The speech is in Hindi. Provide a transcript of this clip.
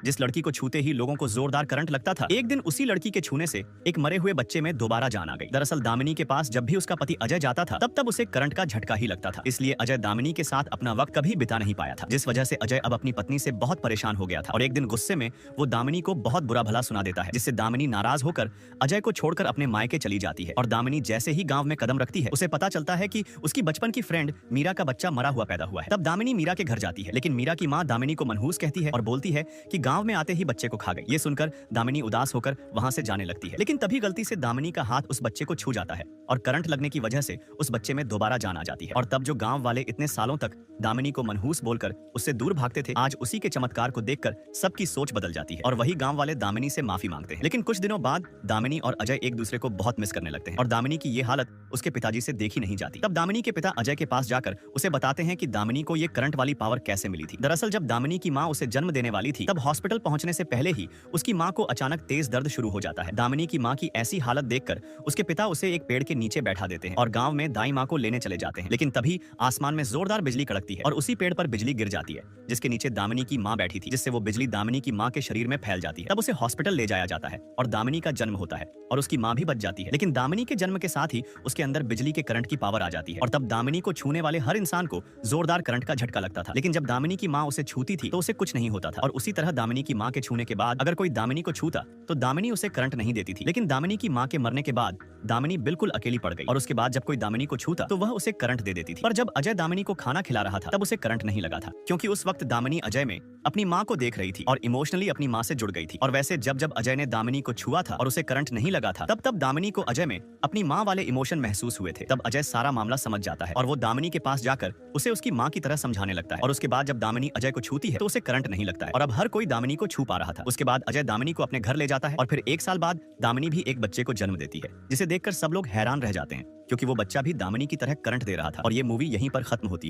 जिस लड़की को छूते ही लोगों को जोरदार करंट लगता था, एक दिन उसी लड़की के छूने से एक मरे हुए बच्चे में दोबारा जान आ गई। दरअसल दामिनी के पास जब भी उसका पति अजय जाता था तब उसे करंट का झटका ही लगता था। इसलिए अजय दामिनी के साथ अपना वक्त कभी बिता नहीं पाया था, जिस वजह से अजय अब अपनी पत्नी से बहुत परेशान हो गया था। और एक दिन गुस्से में वो दामिनी को बहुत बुरा भला सुना देता है, जिससे दामिनी नाराज होकर अजय को छोड़कर अपने मायके चली जाती है। और दामिनी जैसे ही गांव में कदम रखती है, उसे पता चलता है कि उसकी बचपन की फ्रेंड मीरा का बच्चा मरा हुआ पैदा हुआ है। तब दामिनी मीरा के घर जाती है, लेकिन मीरा की माँ दामिनी को मनहूस कहती है और बोलती है कि गांव में आते ही बच्चे को खा गई। ये सुनकर दामिनी उदास होकर वहां से जाने लगती है, लेकिन तभी गलती से दामिनी का हाथ उस बच्चे को छू जाता है और करंट लगने की वजह से उस बच्चे में दोबारा जान आ जाती है। और तब जो गांव वाले इतने सालों तक दामिनी को मनहूस बोलकर उससे दूर भागते थे, आज उसी के चमत्कार को देखकर सबकी सोच बदल जाती है और वही गांव वाले दामिनी से माफी मांगते हैं। लेकिन कुछ दिनों बाद दामिनी और अजय एक दूसरे को बहुत मिस करने लगते हैं और दामिनी की ये हालत उसके पिताजी से देखी नहीं जाती। तब दामिनी के पिता अजय के पास जाकर उसे बताते हैं कि दामिनी को ये करंट वाली पावर कैसे मिली थी। दरअसल जब दामिनी की माँ उसे जन्म देने वाली थी, तब हॉस्पिटल पहुंचने से पहले ही उसकी माँ को अचानक तेज दर्द शुरू हो जाता है। दामिनी की माँ की ऐसी हालत देखकर उसके पिता उसे एक पेड़ के नीचे बैठा देते हैं और गांव में दाई माँ को लेने चले जाते हैं। लेकिन तभी आसमान में जोरदार बिजली कड़कती है और उसी पेड़ पर बिजली गिर जाती है, जिसके नीचे दामिनी की माँ बैठी थी, जिससे वो बिजली दामिनी की माँ के शरीर में फैल जाती है। तब उसे हॉस्पिटल ले जाया जाता है और दामिनी का जन्म होता है और उसकी माँ भी बच जाती है। लेकिन दामिनी के जन्म के साथ ही उसके अंदर बिजली के करंट की पावर आ जाती है और तब दामिनी को छूने वाले हर इंसान को जोरदार करंट का झटका लगता था। लेकिन जब दामिनी की माँ उसे छूती थी तो उसे कुछ नहीं होता था। और उसी तरह दामिनी की माँ के छूने के बाद अगर कोई दामिनी को छूता तो दामिनी उसे करंट नहीं देती थी। लेकिन दामिनी की माँ के मरने के बाद दामिनी बिल्कुल अकेली पड़ गई और उसके बाद जब कोई दामिनी को छूता तो वह उसे करंट दे देती थी। पर जब अजय दामिनी को खाना खिला रहा था तब उसे करंट नहीं लगा था, क्योंकि उस वक्त दामिनी अजय में अपनी माँ को देख रही थी और इमोशनली अपनी माँ से जुड़ गई थी। और वैसे जब जब अजय ने दामिनी को छुआ था और उसे करंट नहीं लगा था, तब दामिनी को अजय में अपनी माँ वाले इमोशन महसूस हुए थे। तब अजय सारा मामला समझ जाता है और वो दामिनी के पास जाकर उसे उसकी माँ की तरह समझाने लगता है। और उसके बाद जब दामिनी अजय को छूती है तो उसे करंट नहीं लगता है और अब हर कोई दामिनी को छू पा रहा था। उसके बाद अजय दामिनी को अपने घर ले जाता है और फिर 1 साल बाद दामिनी भी एक बच्चे को जन्म देती है, जिसे देखकर सब लोग हैरान रह जाते हैं, क्योंकि वो बच्चा भी दामिनी की तरह करंट दे रहा था। और ये मूवी यहीं पर खत्म होती है।